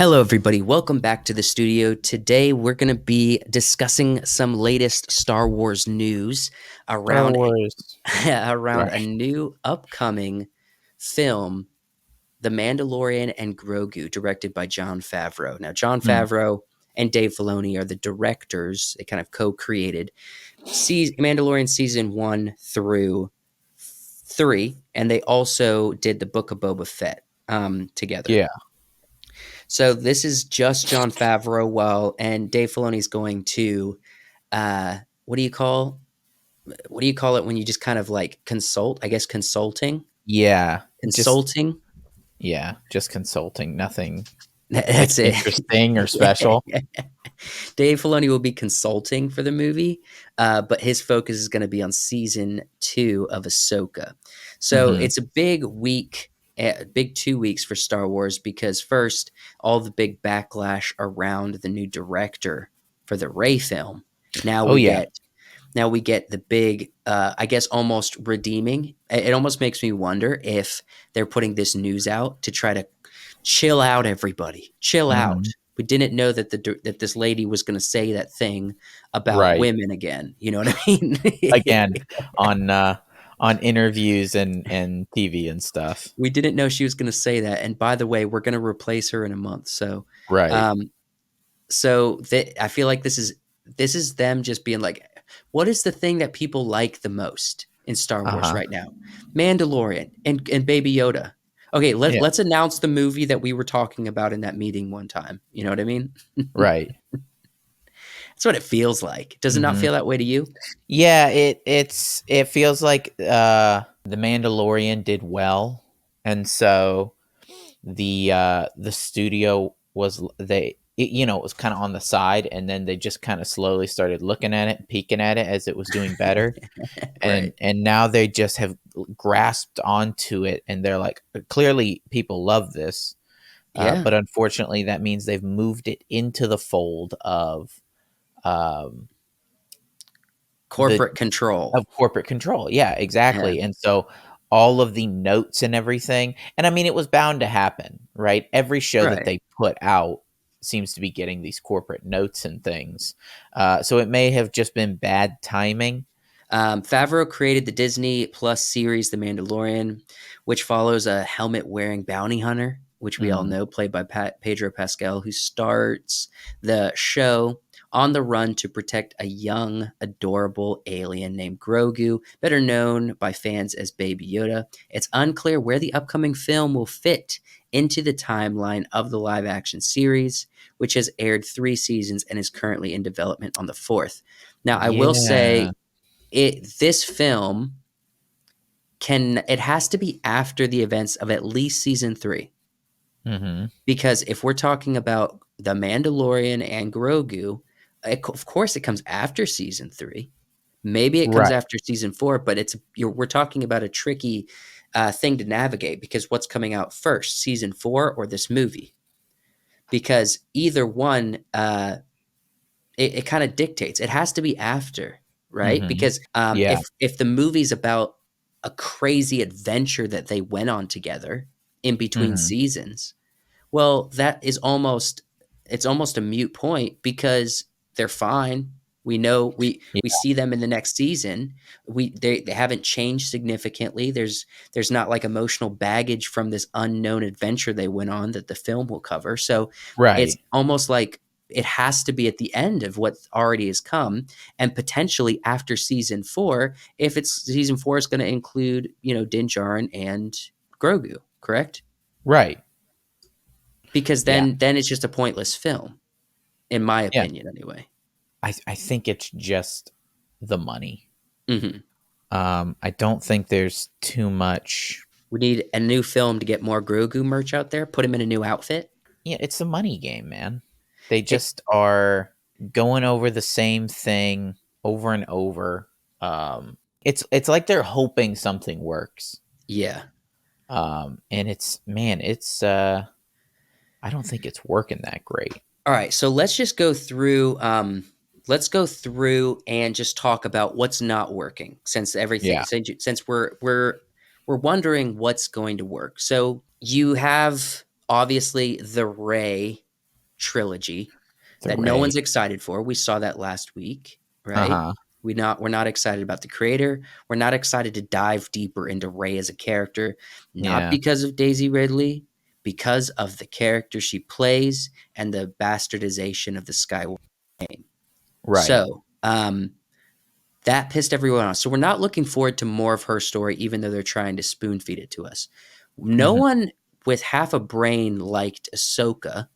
Hello, everybody. Welcome back to the studio. Today, we're going to be discussing some latest Star Wars news Star around Wars. around a Right. new upcoming film, The Mandalorian and Grogu, directed by Jon Favreau. Now, Jon Mm. Favreau and Dave Filoni are the directors. They kind of co-created Mandalorian season 1 through 3, and they also did the Book of Boba Fett together. Yeah. So this is just Jon Favreau, and Dave Filoni's going to what do you call it when you just kind of like consult? I guess consulting, Yeah. Just consulting. just consulting. Nothing like That's it. interesting or special. Dave Filoni will be consulting for the movie, but his focus is going to be on season 2 of Ahsoka. So Hmm. it's a big week, big 2 weeks for Star Wars because first, all the big backlash around the new director for the Rey film. Now Oh we yeah. get now we get the big, I guess, almost redeeming. It almost makes me wonder if they're putting this news out to try to chill out, everybody. Chill out. Hmm. We didn't know that this lady was going to say that thing about Right. women again. You know what I mean? Again, on interviews and TV and stuff. We didn't know she was going to say that. And by the way, we're going to replace her in a month. So, Right. um, I feel like this is them just being like, what is the thing that people like the most in Star Wars Uh-huh. right now? Mandalorian and Baby Yoda. Okay, Yeah. let's announce the movie that we were talking about in that meeting one time. You know what I mean? Right. That's what it feels like. Does it not Hmm. feel that way to you? Yeah, it feels like The Mandalorian did well. And so the studio was it was kind of on the side, and then they just kind of slowly started looking at it, peeking at it as it was doing better, Right. and now they just have grasped onto it, and they're like, clearly people love this, Yeah. but unfortunately that means they've moved it into the fold um, the Corporate control. of corporate control. Yeah, Yeah. exactly. And so all of the notes and everything, and I mean, it was bound to happen, right? Every show that Right. they put out seems to be getting these corporate notes and things. So it may have just been bad timing. Favreau created the Disney Plus series The Mandalorian, which follows a helmet-wearing bounty hunter, which we all Mm, know, played by Pedro Pascal, who starts the show on the run to protect a young, adorable alien named Grogu, better known by fans as Baby Yoda. It's unclear where the upcoming film will fit into the timeline of the live-action series, which has aired 3 seasons and is currently in development on the fourth. Now, I will yeah. say this film it has to be after the events of at least season 3, Hmm. because if we're talking about the Mandalorian and Grogu, of course it comes after season 3. Maybe it comes Right. after season 4, but we're talking about a tricky thing to navigate, because what's coming out first, season 4 or this movie? Because either one, it kind of dictates. It has to be after, right? Hmm. Because Yeah. if the movie's about a crazy adventure that they went on together in between Hmm. seasons, well, that is almost a mute point, because they're fine. We know we Yeah. see them in the next season. They haven't changed significantly. There's not like emotional baggage from this unknown adventure they went on that the film will cover. So it's Right. almost like it has to be at the end of what already has come, and potentially after season 4, if it's season 4 is going to include, Din Djarin and Grogu, correct? Right. Because Yeah. then it's just a pointless film, in my Yeah. opinion, anyway. I think it's just the money. Mhm. I don't think there's too much. We need a new film to get more Grogu merch out there. Put him in a new outfit. Yeah, it's a money game, man. They It, just are going over the same thing over and over. It's like they're hoping something works. yeah. And it's man, it's I don't think it's working that great. All right. So let's just go through. Let's go through and just talk about what's not working, since everything Yeah. since we're wondering what's going to work. So you have obviously the Ray. trilogy The that no Ray. one's excited for. We saw that last week, right? Uh-huh. We're not excited about the creator. We're not excited to dive deeper into Rey as a character, not Yeah. because of Daisy Ridley, because of the character she plays and the bastardization of the Skywalker name. Right. So, that pissed everyone off. So we're not looking forward to more of her story, even though they're trying to spoon feed it to us. No Mhm. one with half a brain liked Ahsoka.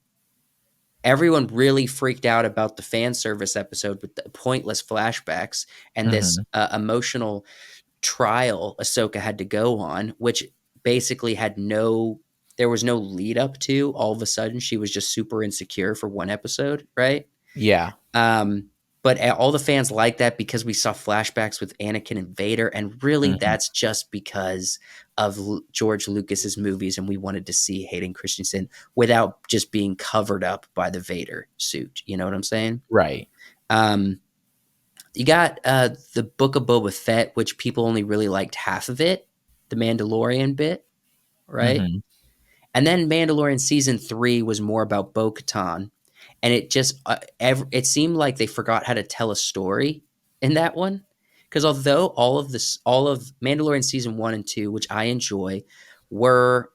Everyone really freaked out about the fan service episode with the pointless flashbacks and this Mhm. emotional trial Ahsoka had to go on, which basically had there was no lead up to. All of a sudden, she was just super insecure for one episode, right? Yeah. Um, but all the fans like that because we saw flashbacks with Anakin and Vader, and really Mhm. that's just because of George Lucas's movies, and we wanted to see Hayden Christensen without just being covered up by the Vader suit. You know what I'm saying? Right. Um, you got the Book of Boba Fett, which people only really liked half of it, the Mandalorian bit, right? Mhm. And then Mandalorian season 3 was more about Bo-Katan, and it just it seemed like they forgot how to tell a story in that one. Because although all of Mandalorian season 1 and 2, which I enjoy, were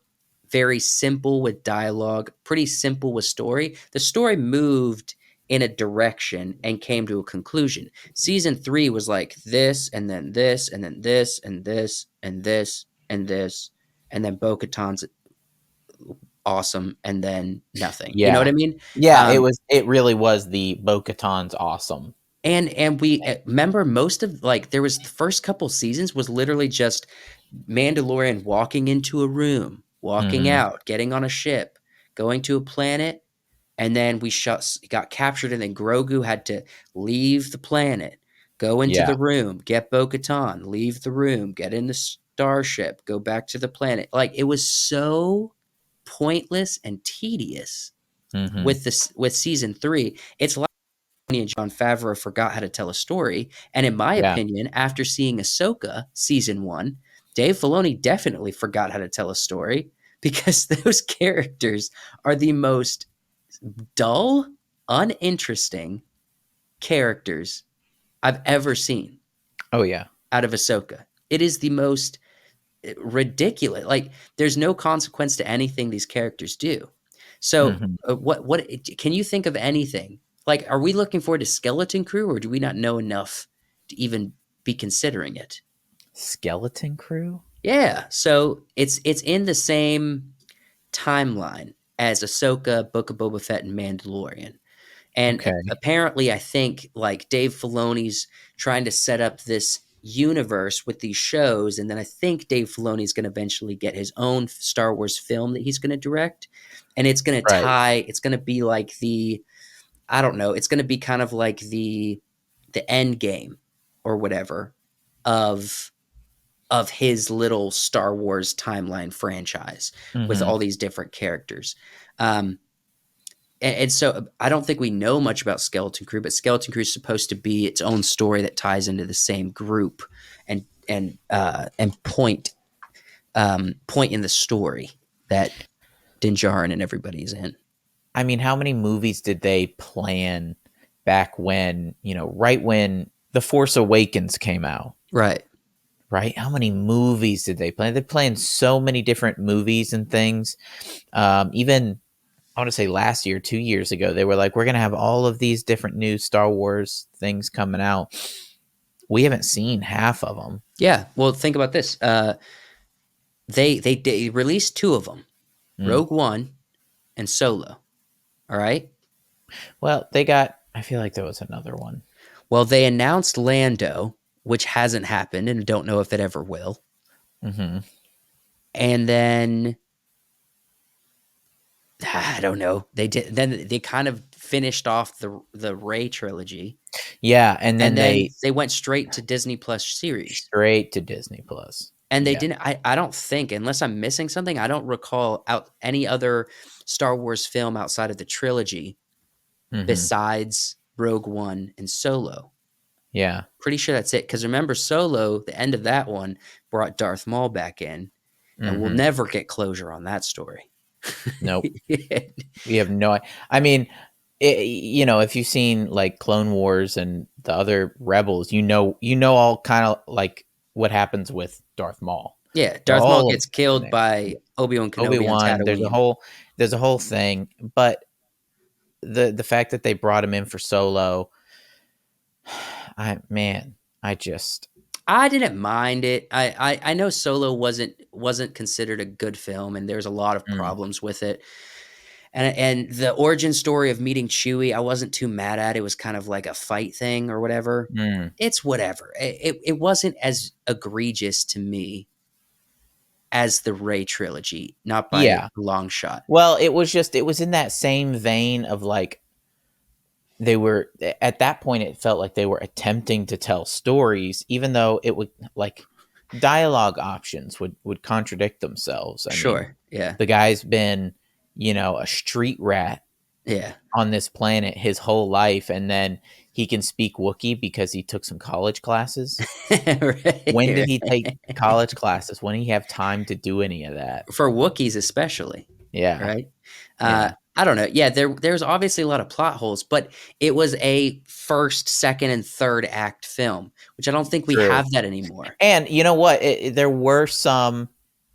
very simple with dialogue, pretty simple with story, the story moved in a direction and came to a conclusion. Season 3 was like this, and then this, and then this, and this, and this, and this, and then Bo-Katan's awesome, and then nothing. You know what Yeah. I mean? Yeah, Um, it really was the Bo-Katan's awesome. and we remember most of like there was the first couple seasons was literally just Mandalorian walking into a room, walking Mhm. out, getting on a ship, going to a planet, and then got captured, and then Grogu had to leave the planet, go into Yeah. the room, get Bo-Katan, leave the room, get in the starship, go back to the planet. Like it was so pointless and tedious Mhm. with season 3. It's like Filoni and Jon Favreau forgot how to tell a story. And in my Yeah. opinion, after seeing Ahsoka season 1, Dave Filoni definitely forgot how to tell a story because those characters are the most dull, uninteresting characters I've ever seen Oh, yeah. out of Ahsoka. It is the most ridiculous. Like there's no consequence to anything these characters do. So, Mhm. what can you think of anything? Like, are we looking forward to Skeleton Crew, or do we not know enough to even be considering it? Skeleton Crew? Yeah, so it's in the same timeline as Ahsoka, Book of Boba Fett, and Mandalorian. And Okay. apparently, I think like Dave Filoni's trying to set up this universe with these shows, and then I think Dave Filoni's going to eventually get his own Star Wars film that he's going to direct, and it's going to Right. tie. It's going to be like I don't know. It's going to be kind of like the end game or whatever of his little Star Wars timeline franchise with Mhm. all these different characters. Um, and so I don't think we know much about Skeleton Crew, but Skeleton Crew is supposed to be its own story that ties into the same group and point in the story that Din Djarin and everybody's in. I mean, how many movies did they plan back when, right when The Force Awakens came out? Right. Right? How many movies did they plan? They planned so many different movies and things. Even I want to say last year, 2 years ago, they were like, we're going to have all of these different new Star Wars things coming out. We haven't seen half of them. Yeah. Well, think about this. They released two of them, Mm. Rogue One and Solo. All right. Well, I feel like there was another one. Well, they announced Lando, which hasn't happened, and don't know if it ever will. Hmm. And then I don't know. They did. Then they kind of finished off the Ray trilogy, Yeah. And and then then they they went straight to Disney Plus series. straight to Disney Plus. And they Yeah. didn't. I don't think, unless I'm missing something, I don't recall out any other Star Wars film outside of the trilogy Hmm. besides Rogue One and Solo. Yeah. Pretty sure that's it. Because remember, Solo, the end of that one brought Darth Maul back in, and we'll Hmm. never get closure on that story. Nope. We have no. I mean, if you've seen like Clone Wars and the other Rebels, all kind of like what happens with Darth Maul. Yeah, They're Darth Maul all gets killed there. by Obi-Wan Obi Kenobi on Wan. Tatooine. There's a whole thing, but the fact that they brought him in for Solo, I just I didn't mind it. I know Solo wasn't considered a good film, and there's a lot of mm, problems with it. And the origin story of meeting Chewie, I wasn't too mad at. It was kind of like a fight thing or whatever. mm, It's whatever. It wasn't as egregious to me as the Rey trilogy, not by a yeah. long shot. Well, it was in that same vein of like they were at that point it felt like they were attempting to tell stories even though it would like dialogue options would contradict themselves. I mean, Sure. Yeah. the guy's been, a street rat Yeah. on this planet his whole life, and then he can speak Wookiee because he took some college classes. When did Right, he take college classes? When did he have time to do any of that? for Wookiees especially, Yeah. right? Yeah. I don't know. Yeah, there's obviously a lot of plot holes, but it was a first, second, and third act film, which I don't think we True. have that anymore. And you know what? There were some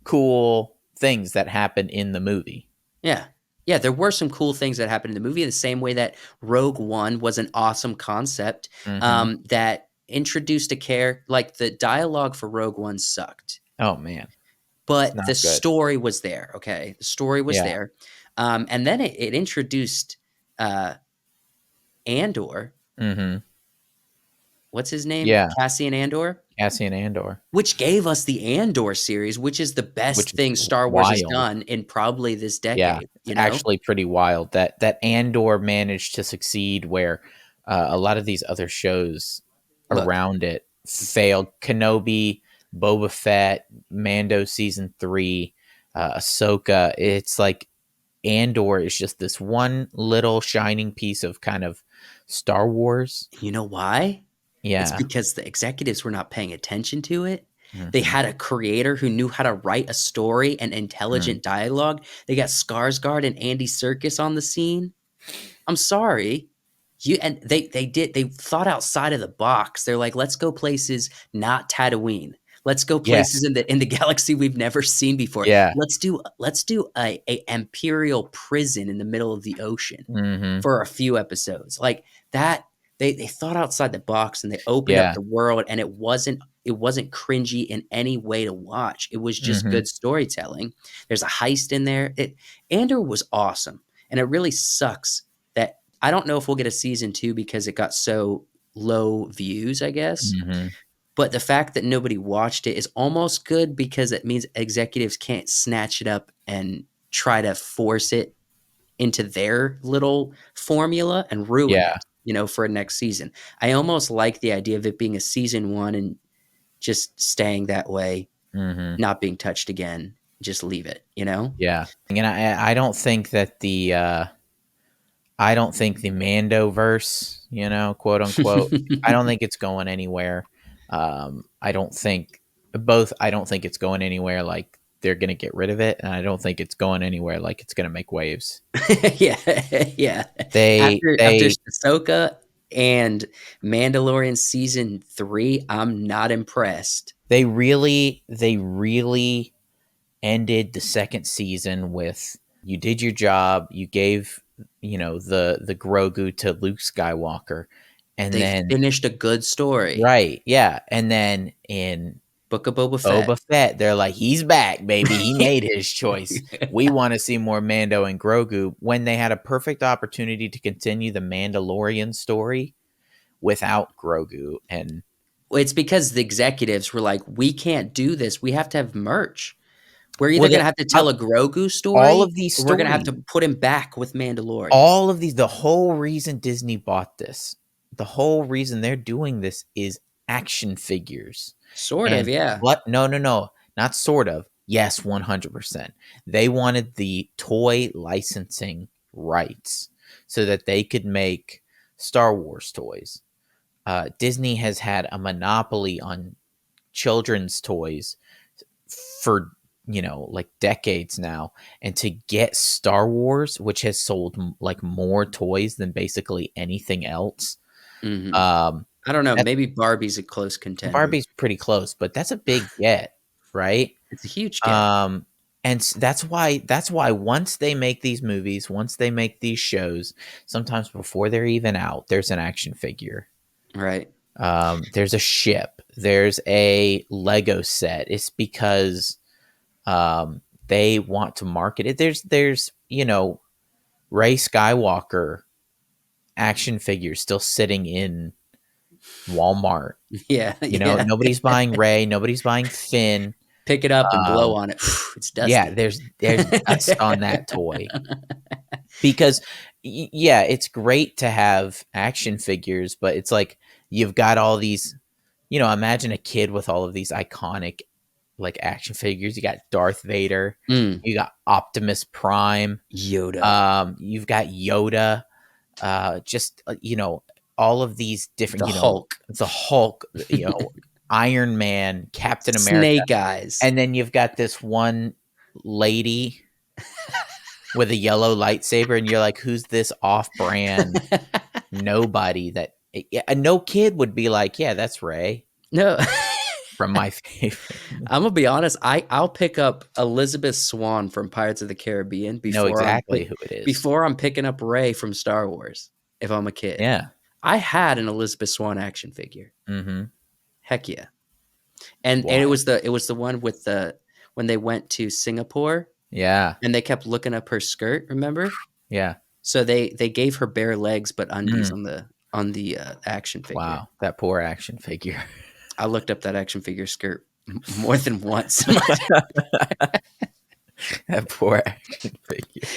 cool things that happened in the movie. Yeah. Yeah, there were some cool things that happened in the movie, the same way that Rogue One was an awesome concept Hmm. that introduced a care. Like the dialogue for Rogue One sucked, Oh man, it's but not the good. story was there. Okay, the story was Yeah. there, and then it introduced uh, Andor. Hmm. What's his name? Yeah. Cassian Andor, Cassian Andor, which gave us the Andor series, which is the best which is thing Star Wars has wild. done in probably this Yeah, decade. it's actually pretty wild that Andor managed to succeed where a lot of these other shows Look, around it failed. Kenobi, Boba Fett, Mando season 3, Ahsoka. It's like Andor is just this one little shining piece of kind of Star Wars. you know why? It's Yeah. because the executives were not paying attention to it. They Hmm. had a creator who knew how to write a story and Mm. intelligent dialogue. They got Skarsgård and Andy Serkis on the scene. I'm sorry. They thought outside of the box. They're like, let's go places not Tatooine. Let's go places Yes. in the galaxy we've never seen before. Yeah. Let's do a imperial prison in the middle of the ocean Hmm. for a few episodes. Like that they thought outside the box and they opened up Yeah. the world, and it wasn't cringy in any way to watch. It was just Hmm. good storytelling. There's a heist in there. Andor was awesome. And it really sucks that I don't know if we'll get a season 2 because it got so low views, I guess. Hmm. But the fact that nobody watched it is almost good because it means executives can't snatch it up and try to force it into their little formula and ruin Yeah. it, for a next season. I almost like the idea of it being a season 1 and just staying that way, Hmm. not being touched again. Just leave it. Yeah. And I don't think that I don't think the Mando verse, quote unquote, I don't think it's going anywhere. I don't think I don't think it's going anywhere like they're going to get rid of it. And I don't think it's going anywhere like it's going to make waves. Yeah, yeah. After They Ahsoka and Mandalorian season 3, I'm not impressed. they really ended the second season with you did your job, you gave, the Grogu to Luke Skywalker. And They then finished a good story. right, yeah. And then in Book of Boba Fett. Boba Fett, they're like, he's back, baby. He made his choice. We want to see more Mando and Grogu when they had a perfect opportunity to continue the Mandalorian story without Grogu. And It's because the executives were like, "We can't do this. We have to have merch. We're either well, gonna have to uh, tell a Grogu all story, of these or we're gonna have stories, to put him back with Mandalorian." the whole reason Disney bought this, the whole reason they're doing this is action figures. Sort of, And yeah. what? No, no, no, not sort of. Yes, 100%. They wanted the toy licensing rights so that they could make Star Wars toys. Disney has had a monopoly on children's toys for like decades now, and to get Star Wars, which has sold like more toys than basically anything else. Hmm. um I don't know. that's Maybe Barbie's a close contender. Barbie's pretty close, but that's a big get, right? It's a huge get. um and that's why once they make these movies, once they make these shows, sometimes before they're even out, there's an action figure, Right. there's a ship, there's a Lego set. It's because they want to market it. There's Ray Skywalker action figures still sitting in Walmart. Yeah. Yeah. Nobody's buying Ray, nobody's buying Finn. Pick it up and blow Um, on it. It's yeah, dusty. there's dust on that toy because yeah, it's great to have action figures, but it's like you've got all these. Imagine a kid with all of these iconic like action figures. You got Darth Vader, Mm, you got Optimus Prime, Yoda. you've got Yoda, just all of these different, The Hulk. the Hulk, Iron Man, Captain America, Snake Eyes. and then you've got this one lady with a yellow lightsaber, and you're like, who's this off-brand nobody that no kid would be like, yeah, that's Ray No. from my favorite. I'm gonna be honest. I'll pick up Elizabeth Swann from Pirates of the Caribbean Know exactly who it is. before I'm picking up Rey from Star Wars. If I'm a kid, Yeah. I had an Elizabeth Swann action figure. Mm-hmm. Heck yeah! And Wild. it was the one with the when they went to Singapore Yeah. and they kept looking up her skirt. Remember? Yeah. So they gave her bare legs but undies Mm. on the action figure. Wow. That poor action figure. I looked up that action figure skirt more than once. That poor action figure.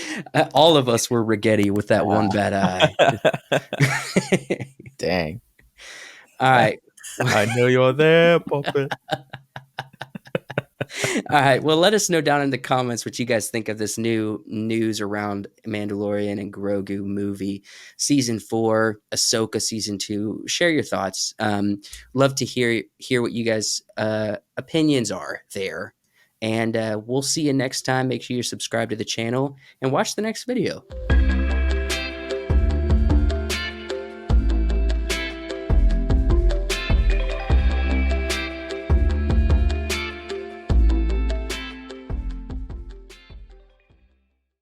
All of us were Rigetti with that one bad eye. Dang. All right. I know you're there, puppet. All right. Well, let us know down in the comments what you guys think of this new news around Mandalorian and Grogu movie, season 4, Ahsoka season 2. Share your thoughts. Love to hear what you guys' opinions are there. And we'll see you next time. Make sure you're subscribed to the channel and watch the next video.